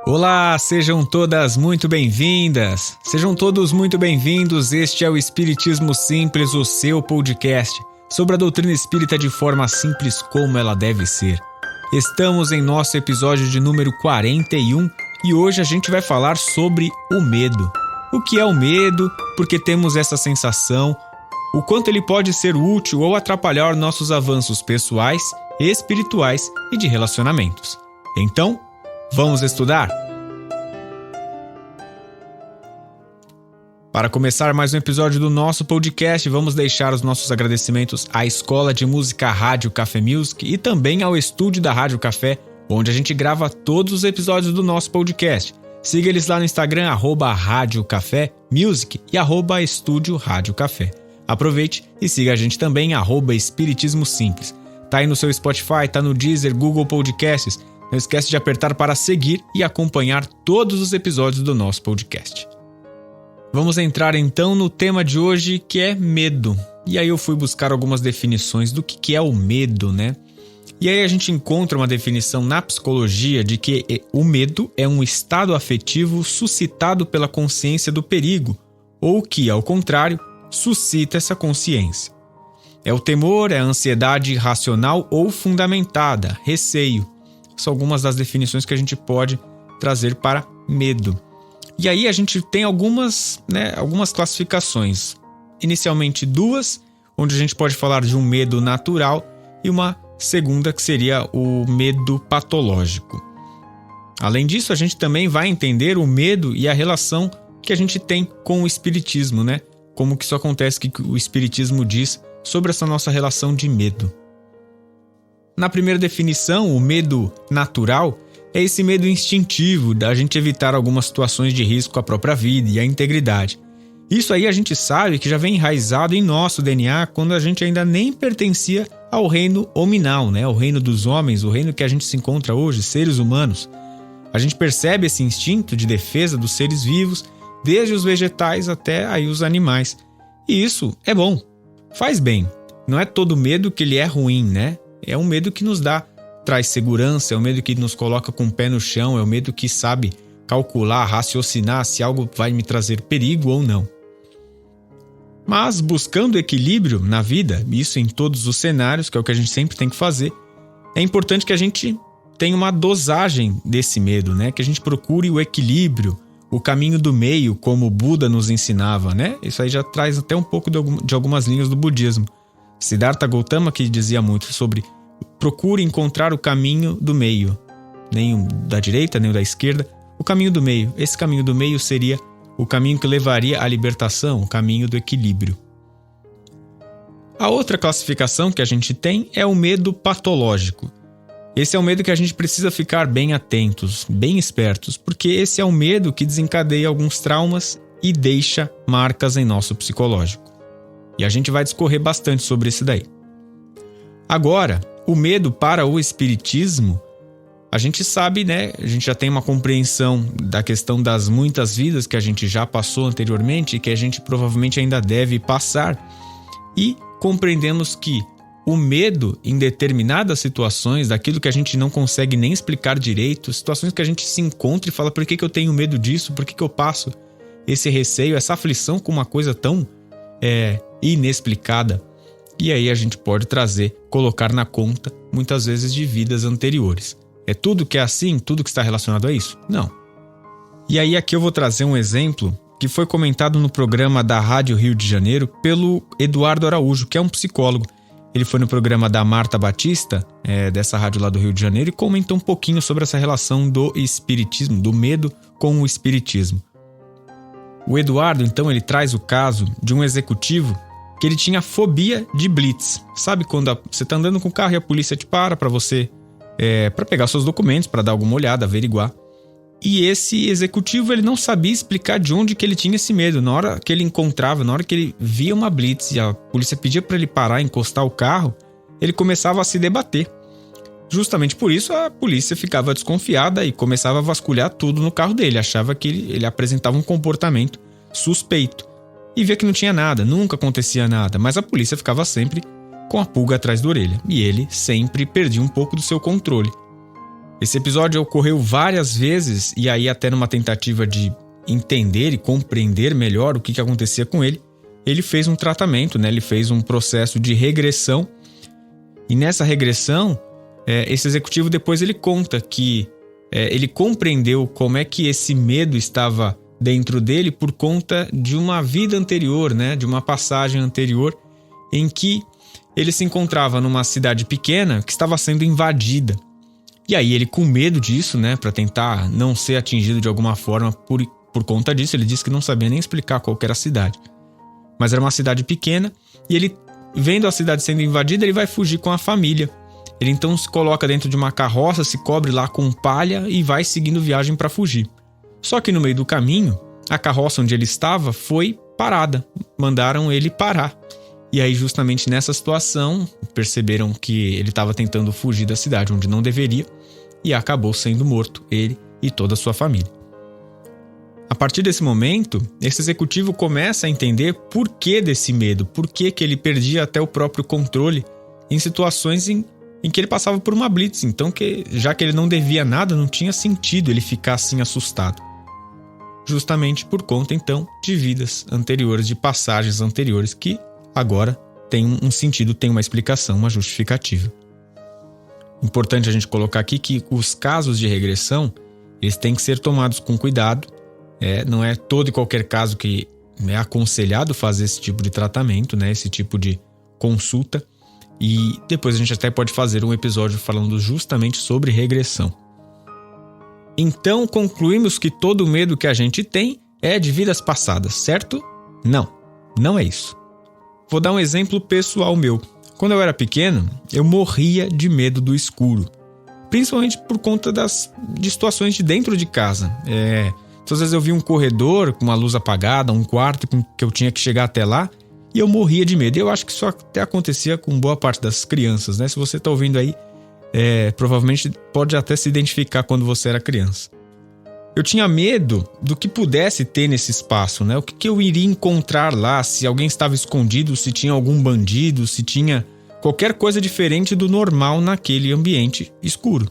Olá, sejam todas muito bem-vindas, sejam todos muito bem-vindos. Este é o Espiritismo Simples, o seu podcast sobre a doutrina espírita de forma simples como ela deve ser. Estamos em nosso episódio de número 41 e hoje a gente vai falar sobre o medo. O que é o medo, por que temos essa sensação, o quanto ele pode ser útil ou atrapalhar nossos avanços pessoais, espirituais e de relacionamentos. Então, vamos estudar? Para começar mais um episódio do nosso podcast, vamos deixar os nossos agradecimentos à Escola de Música Rádio Café Music e também ao estúdio da Rádio Café, onde a gente grava todos os episódios do nosso podcast. Siga eles lá no Instagram, @Rádio Café Music e @Estúdio Rádio Café. Aproveite e siga a gente também, @Espiritismo Simples. Tá aí no seu Spotify, tá no Deezer, Google Podcasts. Não esquece de apertar para seguir e acompanhar todos os episódios do nosso podcast. Vamos entrar então no tema de hoje, que é medo. E aí eu fui buscar algumas definições do que é o medo, né? E aí a gente encontra uma definição na psicologia de que o medo é um estado afetivo suscitado pela consciência do perigo, ou que, ao contrário, suscita essa consciência. É o temor, é a ansiedade irracional ou fundamentada, receio. São algumas das definições que a gente pode trazer para medo. E aí a gente tem algumas classificações. Inicialmente duas, onde a gente pode falar de um medo natural e uma segunda que seria o medo patológico. Além disso, a gente também vai entender o medo e a relação que a gente tem com o espiritismo, né? Como que isso acontece, que o espiritismo diz sobre essa nossa relação de medo. Na primeira definição, o medo natural é esse medo instintivo da gente evitar algumas situações de risco à própria vida e à integridade. Isso aí a gente sabe que já vem enraizado em nosso DNA quando a gente ainda nem pertencia ao reino hominal, né? O reino dos homens, o reino que a gente se encontra hoje, seres humanos. A gente percebe esse instinto de defesa dos seres vivos, desde os vegetais até aí os animais. E isso é bom, faz bem. Não é todo medo que ele é ruim, né? É um medo que nos traz segurança, é um medo que nos coloca com o pé no chão, é um medo que sabe calcular, raciocinar se algo vai me trazer perigo ou não. Mas buscando equilíbrio na vida, isso em todos os cenários, que é o que a gente sempre tem que fazer, é importante que a gente tenha uma dosagem desse medo, né? Que a gente procure o equilíbrio, o caminho do meio, como o Buda nos ensinava, né? Isso aí já traz até um pouco de algumas linhas do budismo. Siddhartha Gautama, que dizia muito sobre procure encontrar o caminho do meio, nem o da direita, nem o da esquerda, o caminho do meio. Esse caminho do meio seria o caminho que levaria à libertação, o caminho do equilíbrio. A outra classificação que a gente tem é o medo patológico. Esse é o medo que a gente precisa ficar bem atentos, bem espertos, porque esse é o medo que desencadeia alguns traumas e deixa marcas em nosso psicológico. E a gente vai discorrer bastante sobre esse daí. Agora, o medo para o espiritismo, a gente sabe, né? A gente já tem uma compreensão da questão das muitas vidas que a gente já passou anteriormente e que a gente provavelmente ainda deve passar. E compreendemos que o medo em determinadas situações, daquilo que a gente não consegue nem explicar direito, situações que a gente se encontra e fala, por que eu tenho medo disso? Por que eu passo esse receio, essa aflição com uma coisa tão inexplicada? E aí a gente pode colocar na conta, muitas vezes, de vidas anteriores. É tudo que é assim? Tudo que está relacionado a isso? Não. E aí aqui eu vou trazer um exemplo que foi comentado no programa da Rádio Rio de Janeiro pelo Eduardo Araújo, que é um psicólogo. Ele foi no programa da Marta Batista, dessa rádio lá do Rio de Janeiro, e comentou um pouquinho sobre essa relação do espiritismo, do medo com o espiritismo. O Eduardo, então, ele traz o caso de um executivo que ele tinha fobia de blitz. Sabe quando você está andando com o carro e a polícia te para você, para pegar seus documentos, para dar alguma olhada, averiguar. E esse executivo, ele não sabia explicar de onde que ele tinha esse medo. Na hora que ele encontrava, na hora que ele via uma blitz e a polícia pedia para ele parar e encostar o carro, ele começava a se debater. Justamente por isso a polícia ficava desconfiada e começava a vasculhar tudo no carro dele. Achava que ele apresentava um comportamento suspeito. E via que não tinha nada, nunca acontecia nada, mas a polícia ficava sempre com a pulga atrás da orelha. E ele sempre perdia um pouco do seu controle. Esse episódio ocorreu várias vezes e aí até numa tentativa de entender e compreender melhor o que acontecia com ele, ele fez um tratamento, né? Ele fez um processo de regressão. E nessa regressão, esse executivo depois ele conta que ele compreendeu como é que esse medo estava dentro dele por conta de uma vida anterior, né? De uma passagem anterior em que ele se encontrava numa cidade pequena que estava sendo invadida. E aí ele, com medo disso, né, para tentar não ser atingido de alguma forma por conta disso, ele disse que não sabia nem explicar qual que era a cidade. Mas era uma cidade pequena e ele, vendo a cidade sendo invadida, ele vai fugir com a família. Ele então se coloca dentro de uma carroça, se cobre lá com palha e vai seguindo viagem para fugir. Só que no meio do caminho, a carroça onde ele estava foi parada. Mandaram ele parar. E aí, justamente nessa situação, perceberam que ele estava tentando fugir da cidade onde não deveria e acabou sendo morto, ele e toda a sua família. A partir desse momento, esse executivo começa a entender por que desse medo, por que ele perdia até o próprio controle em situações em que ele passava por uma blitz. Então, já que ele não devia nada, não tinha sentido ele ficar assim assustado. Justamente por conta, então, de vidas anteriores, de passagens anteriores que agora tem um sentido, tem uma explicação, uma justificativa. Importante a gente colocar aqui que os casos de regressão, eles têm que ser tomados com cuidado. Não é todo e qualquer caso que é aconselhado fazer esse tipo de tratamento, né? Esse tipo de consulta. E depois a gente até pode fazer um episódio falando justamente sobre regressão. Então concluímos que todo medo que a gente tem é de vidas passadas, certo? Não, não é isso. Vou dar um exemplo pessoal meu. Quando eu era pequeno, eu morria de medo do escuro. Principalmente por conta de situações de dentro de casa. Às vezes eu via um corredor com uma luz apagada, um quarto que eu tinha que chegar até lá, e eu morria de medo. Eu acho que isso até acontecia com boa parte das crianças, né? Se você está ouvindo aí, provavelmente pode até se identificar quando você era criança. Eu tinha medo do que pudesse ter nesse espaço, né? O que eu iria encontrar lá, se alguém estava escondido, se tinha algum bandido, se tinha qualquer coisa diferente do normal naquele ambiente escuro.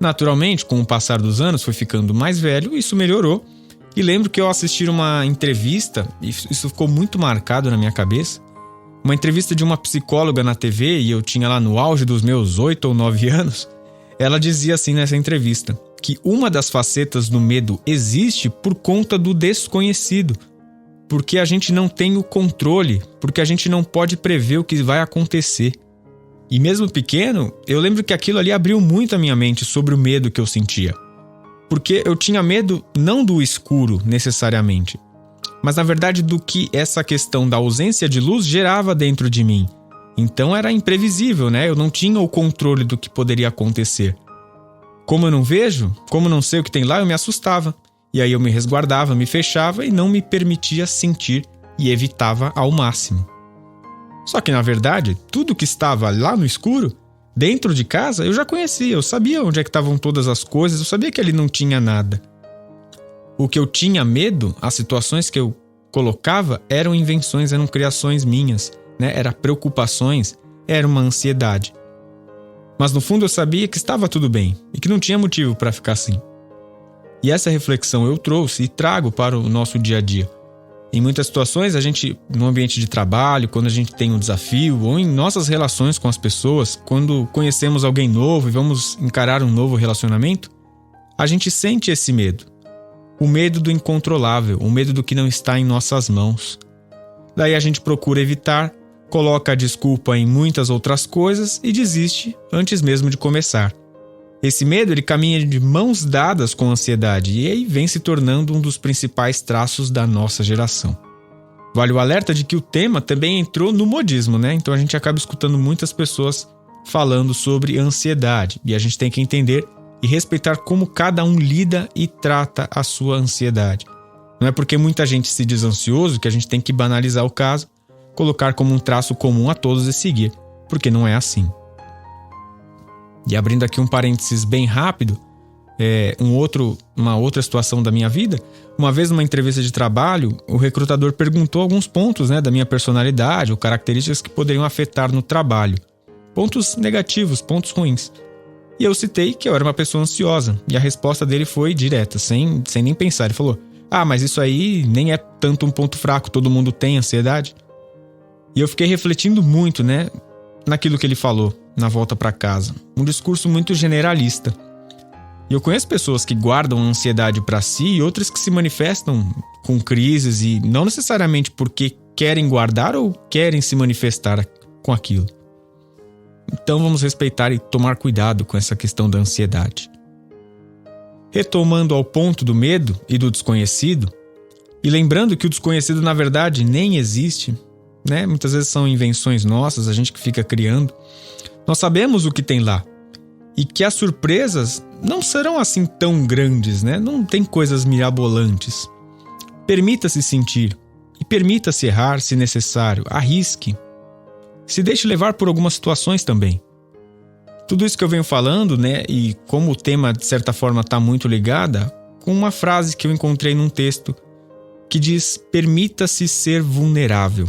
Naturalmente, com o passar dos anos, fui ficando mais velho, isso melhorou. E lembro que eu assisti uma entrevista, e isso ficou muito marcado na minha cabeça, uma entrevista de uma psicóloga na TV, e eu tinha lá no auge dos meus 8 ou 9 anos. Ela dizia assim nessa entrevista, que uma das facetas do medo existe por conta do desconhecido, porque a gente não tem o controle, porque a gente não pode prever o que vai acontecer. E mesmo pequeno, eu lembro que aquilo ali abriu muito a minha mente sobre o medo que eu sentia. Porque eu tinha medo não do escuro necessariamente, mas na verdade do que essa questão da ausência de luz gerava dentro de mim. Então era imprevisível, né? Eu não tinha o controle do que poderia acontecer. Como eu não vejo, como eu não sei o que tem lá, eu me assustava. E aí eu me resguardava, me fechava e não me permitia sentir e evitava ao máximo. Só que na verdade, tudo que estava lá no escuro, dentro de casa, eu já conhecia, eu sabia onde é que estavam todas as coisas, eu sabia que ali não tinha nada. O que eu tinha medo, as situações que eu colocava, eram invenções, eram criações minhas, né? Eram preocupações, era uma ansiedade. Mas no fundo eu sabia que estava tudo bem e que não tinha motivo para ficar assim. E essa reflexão eu trouxe e trago para o nosso dia a dia. Em muitas situações, a gente, no ambiente de trabalho, quando a gente tem um desafio, ou em nossas relações com as pessoas, quando conhecemos alguém novo e vamos encarar um novo relacionamento, a gente sente esse medo. O medo do incontrolável, o medo do que não está em nossas mãos. Daí a gente procura evitar, coloca a desculpa em muitas outras coisas e desiste antes mesmo de começar. Esse medo ele caminha de mãos dadas com a ansiedade e aí vem se tornando um dos principais traços da nossa geração. Vale o alerta de que o tema também entrou no modismo, né? Então a gente acaba escutando muitas pessoas falando sobre ansiedade e a gente tem que entender e respeitar como cada um lida e trata a sua ansiedade. Não é porque muita gente se diz ansioso que a gente tem que banalizar o caso, colocar como um traço comum a todos e seguir, porque não é assim. E abrindo aqui um parênteses bem rápido, uma outra situação da minha vida, uma vez numa entrevista de trabalho, o recrutador perguntou alguns pontos, né, da minha personalidade ou características que poderiam afetar no trabalho. Pontos negativos, pontos ruins. E eu citei que eu era uma pessoa ansiosa. E a resposta dele foi direta, sem nem pensar. Ele falou: mas isso aí nem é tanto um ponto fraco, todo mundo tem ansiedade. E eu fiquei refletindo muito, naquilo que ele falou na volta para casa. Um discurso muito generalista. E eu conheço pessoas que guardam a ansiedade para si e outras que se manifestam com crises e não necessariamente porque querem guardar ou querem se manifestar com aquilo. Então vamos respeitar e tomar cuidado com essa questão da ansiedade. Retomando ao ponto do medo e do desconhecido, e lembrando que o desconhecido na verdade nem existe, muitas vezes são invenções nossas, a gente que fica criando. Nós sabemos o que tem lá e que as surpresas não serão assim tão grandes, Não tem coisas mirabolantes. Permita-se sentir e permita-se errar se necessário, arrisque. Se deixe levar por algumas situações também. Tudo isso que eu venho falando, e como o tema de certa forma está muito ligada, com uma frase que eu encontrei num texto que diz: permita-se ser vulnerável.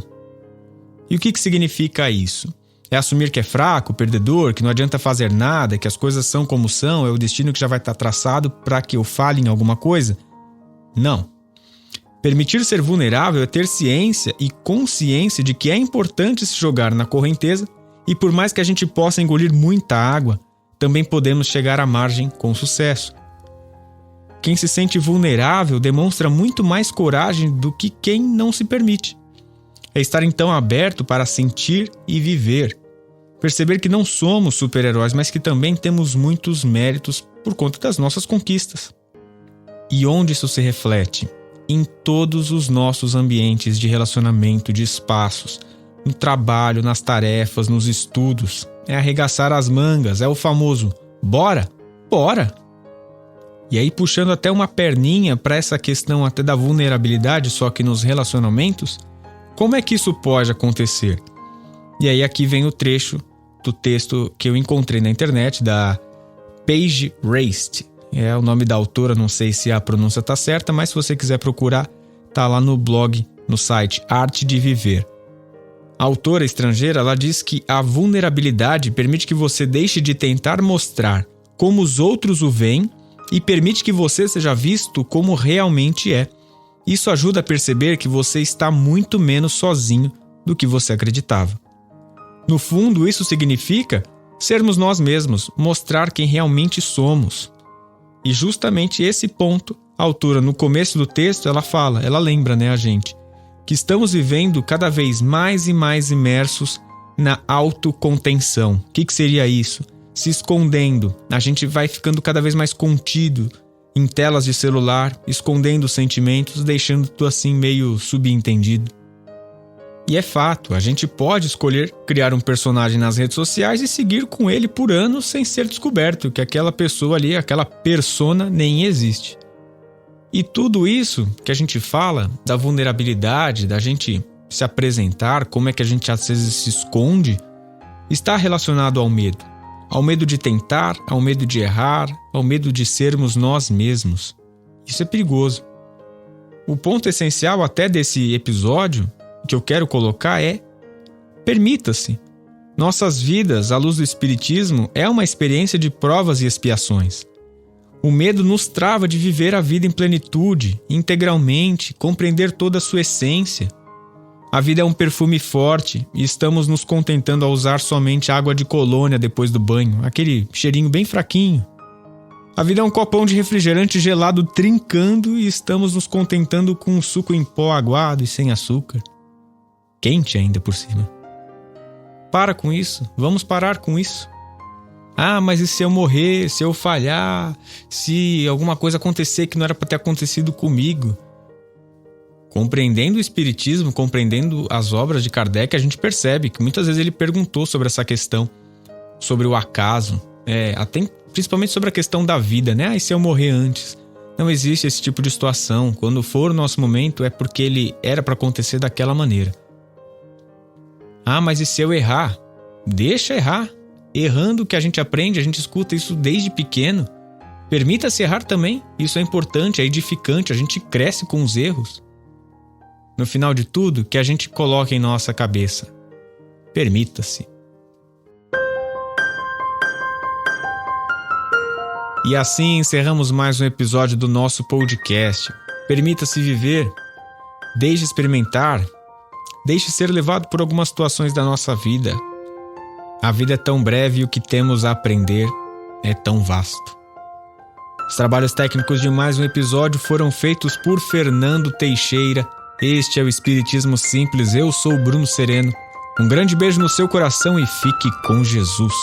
E o que significa isso? É assumir que é fraco, perdedor, que não adianta fazer nada, que as coisas são como são, é o destino que já vai estar traçado para que eu fale em alguma coisa? Não. Permitir ser vulnerável é ter ciência e consciência de que é importante se jogar na correnteza e por mais que a gente possa engolir muita água, também podemos chegar à margem com sucesso. Quem se sente vulnerável demonstra muito mais coragem do que quem não se permite. É estar então aberto para sentir e viver. Perceber que não somos super-heróis, mas que também temos muitos méritos por conta das nossas conquistas. E onde isso se reflete? Em todos os nossos ambientes de relacionamento, de espaços, no trabalho, nas tarefas, nos estudos. É arregaçar as mangas, é o famoso bora, bora! E aí puxando até uma perninha para essa questão até da vulnerabilidade, só que nos relacionamentos, como é que isso pode acontecer? E aí aqui vem o trecho do texto que eu encontrei na internet da Paige Raste. É o nome da autora, não sei se a pronúncia está certa, mas se você quiser procurar, tá lá no blog, no site Arte de Viver. A autora estrangeira, ela diz que a vulnerabilidade permite que você deixe de tentar mostrar como os outros o veem e permite que você seja visto como realmente é. Isso ajuda a perceber que você está muito menos sozinho do que você acreditava. No fundo, isso significa sermos nós mesmos, mostrar quem realmente somos. E justamente esse ponto, a autora, no começo do texto, ela lembra, a gente, que estamos vivendo cada vez mais e mais imersos na autocontenção. O que seria isso? Se escondendo. A gente vai ficando cada vez mais contido em telas de celular, escondendo os sentimentos, deixando tudo assim meio subentendido. E é fato, a gente pode escolher criar um personagem nas redes sociais e seguir com ele por anos sem ser descoberto que aquela pessoa ali, aquela persona nem existe. E tudo isso que a gente fala da vulnerabilidade, da gente se apresentar, como é que a gente às vezes se esconde, está relacionado ao medo. Ao medo de tentar, ao medo de errar, ao medo de sermos nós mesmos. Isso é perigoso. O ponto essencial até desse episódio que eu quero colocar é: permita-se. Nossas vidas, à luz do Espiritismo, é uma experiência de provas e expiações. O medo nos trava de viver a vida em plenitude, integralmente, compreender toda a sua essência. A vida é um perfume forte e estamos nos contentando a usar somente água de colônia depois do banho, aquele cheirinho bem fraquinho. A vida é um copão de refrigerante gelado trincando e estamos nos contentando com um suco em pó aguado e sem açúcar. Quente ainda por cima. Para com isso, vamos parar com isso. Mas e se eu morrer, se eu falhar, se alguma coisa acontecer que não era para ter acontecido comigo? Compreendendo o Espiritismo, compreendendo as obras de Kardec, a gente percebe que muitas vezes ele perguntou sobre essa questão, sobre o acaso, até principalmente sobre a questão da vida, E se eu morrer antes? Não existe esse tipo de situação. Quando for o nosso momento, é porque ele era para acontecer daquela maneira. Mas e se eu errar? Deixa errar. Errando que a gente aprende, a gente escuta isso desde pequeno. Permita-se errar também. Isso é importante, é edificante, a gente cresce com os erros. No final de tudo, que a gente coloque em nossa cabeça: permita-se. E assim encerramos mais um episódio do nosso podcast. Permita-se viver, deixe experimentar, deixe ser levado por algumas situações da nossa vida. A vida é tão breve e o que temos a aprender é tão vasto. Os trabalhos técnicos de mais um episódio foram feitos por Fernando Teixeira. Este é o Espiritismo Simples, eu sou o Bruno Sereno. Um grande beijo no seu coração e fique com Jesus.